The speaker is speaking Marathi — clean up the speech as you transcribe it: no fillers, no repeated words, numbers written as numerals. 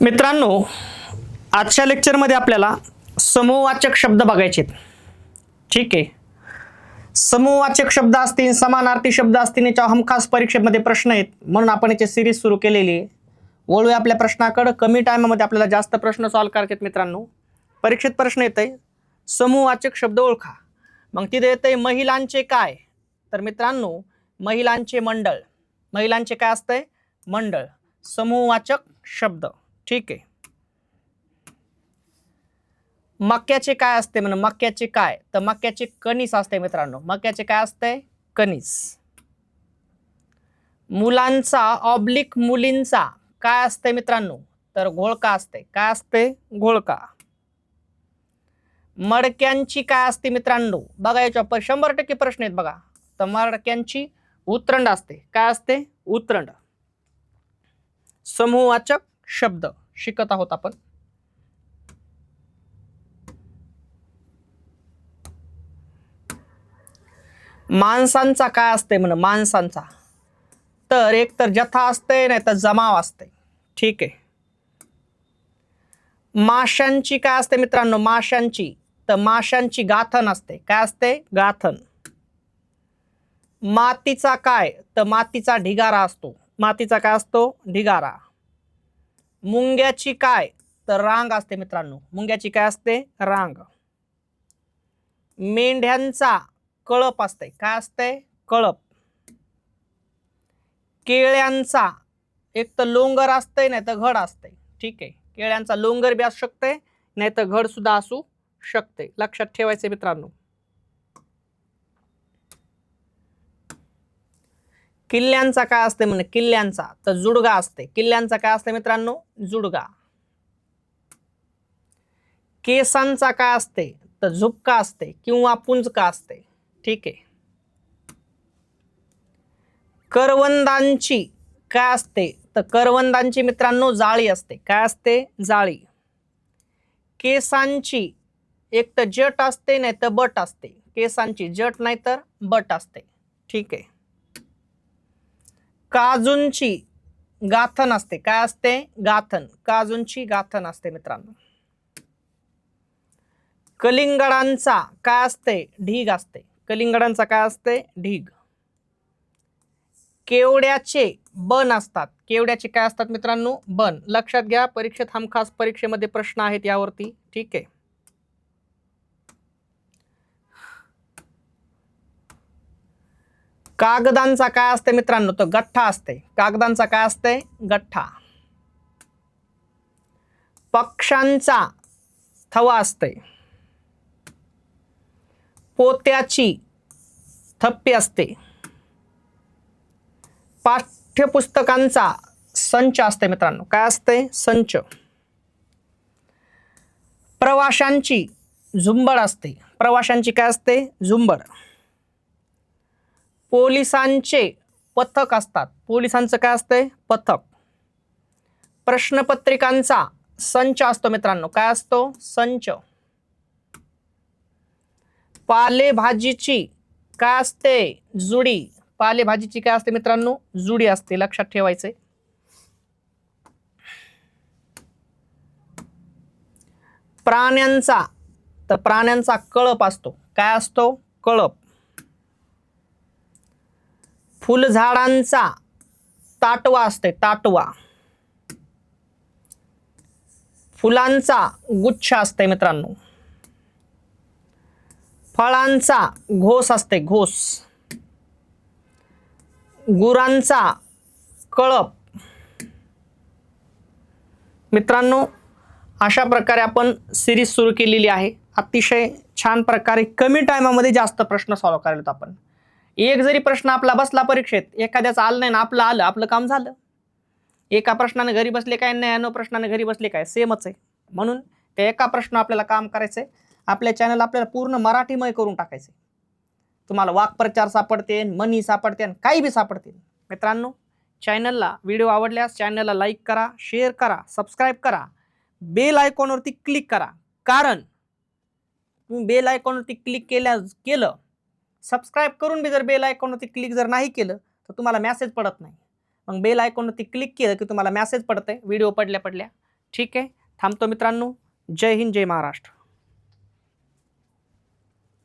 मित्रांनो, आजच्या लेक्चरमध्ये आपल्याला समूहवाचक शब्द बघायचे आहेत. ठीक आहे. समूहवाचक शब्द असतील, समानार्थी शब्द असतील, याच्या हमखास परीक्षेमध्ये प्रश्न आहेत म्हणून आपण याची सिरीज सुरू केलेली आहे. वळूया आपल्या प्रश्नाकडे. कमी टाइममध्ये आपल्याला जास्त प्रश्न सॉल्व्ह करायचे आहेत. मित्रांनो, परीक्षेत प्रश्न येतंय समूहवाचक शब्द ओळखा. मग तिथे येतंय महिलांचे काय, तर मित्रांनो महिलांचे मंडळ. महिलांचे काय असतंय? मंडळ. समूहवाचक शब्द. ठीक आहे. मक्याचे काय असते म्हणजे मक्याचे काय, तर मक्याचे कणीस असते. मित्रांनो, मक्याचे काय असते? कणीस. मुलांचा ऑब्लिक मुलींचा काय असते मित्रांनो, तर घोळका असते. काय असते? घोळका. मडक्यांची काय असते मित्रांनो, बघा याच्यावर 100% प्रश्न आहेत बघा. तर मडक्यांची उतरंड असते. काय असते? उतरंड. समूहवाचक शब्द शिकत आहोत आपण. माणसांचा काय असते म्हण माणसांचा, तर एक तर जथा असते नाही तर जमाव असते. ठीक आहे. माशांची काय असते मित्रांनो, माशांची, तर माशांची गाथण असते. काय असते? गाथण. मातीचा काय, तर मातीचा ढिगारा असतो. मातीचा काय असतो? ढिगारा. मुंग्याची काय, तर रांग असते. मित्रांनो, मुंग्याची काय असते? रांग. मेंढ्यांचा कळप असते. काय असते? कळप. केळ्यांचा एक तर लोंगर असते नाही तर घड असते. ठीक आहे. केळ्यांचा लोंगर बी असू शकते नाही तर घड सुद्धा असू शकते. लक्षात ठेवायचे मित्रांनो. किल्ल्यांचा काय असते म्हणे, किल्ल्यांचा तर जुडगा असते. किल्ल्यांचा काय असते मित्रांनो? जुडगा. केसांचा काय असते, तर झुपका असते किंवा पुंजका असते. ठीक आहे. करवंदांची काय असते, तर करवंदांची मित्रांनो जाळी असते. काय असते? जाळी. केसांची एक तर जट असते नाही तर बट असते. केसांची जट नाही तर बट असते. ठीक आहे. काजूंची गाथण असते. काय असते? गाथण. काजूंची गाथण असते मित्रांनो. कलिंगडांचा काय असते? ढीग असते. कलिंगडांचा काय असते? ढीग. केवड्याचे बन असतात. केवड्याचे काय असतात मित्रांनो? बन. लक्षात घ्या, परीक्षेत हमखास परीक्षेमध्ये प्रश्न आहेत यावरती. ठीक आहे. कागदांचा काय असते मित्रांनो, तर गठ्ठा असते. कागदांचा काय असते? गठ्ठा. पक्ष्यांचा थवा असते. पोत्याची थप्पी असते. पाठ्यपुस्तकांचा संच असते मित्रांनो. काय असते? संच. प्रवाशांची झुंबड असते. प्रवाशांची काय असते? झुंबड. पोलिसांचे पथक असतात. पोलिसांचं काय असते? पथक. प्रश्नपत्रिकांचा संच असतो मित्रांनो. काय असतो? संच. पालेभाजीची काय असते? जुडी. पालेभाजीची काय असते मित्रांनो? जुडी असते. लक्षात ठेवायचे. प्राण्यांचा, तर प्राण्यांचा कळप असतो. काय असतो? कळप. फुलझाडांचा ताटवा असते. ताटवा. फुलांचा गुच्छ असते मित्रांनो. फळांचा घोस असते. घोस. गुरांचा कळप. मित्रांनो, अशा प्रकारे आपण सिरीज सुरू केलेली आहे. अतिशय छान प्रकारे कमी टायमामध्ये जास्त प्रश्न सॉल्व्ह करायला आपण. एक जरी प्रश्न आपला बसला परीक्षेत, एखाद्याचा आलं नाही ना आपलं आलं, आपलं काम झालं. एका प्रश्नाने घरी बसले काय, नाही प्रश्नाने घरी बसले काय, सेमच आहे. म्हणून त्या एका प्रश्न आपल्याला काम करायचंय. आपल्या चॅनल आपल्याला पूर्ण मराठीमय करून टाकायचे. तुम्हाला वाक्प्रचार सापडते, म्हणी सापडते, काही बी सापडतील. मित्रांनो, चॅनलला व्हिडिओ आवडल्यास चॅनलला लाईक करा, शेअर करा, सबस्क्राईब करा, बेल आयकॉनवरती क्लिक करा. कारण तुम्ही बेल आयकॉनवरती क्लिक केलं, सबस्क्राईब करून बी जर बेल आयकॉनवरती क्लिक जर नाही केलं तर तुम्हाला मेसेज पडत नाही. मग बेल आयकॉनवरती क्लिक केलं की तुम्हाला मेसेज पडते व्हिडिओ पडल्या. ठीक आहे, थांबतो मित्रांनो. जय हिंद, जय महाराष्ट्र.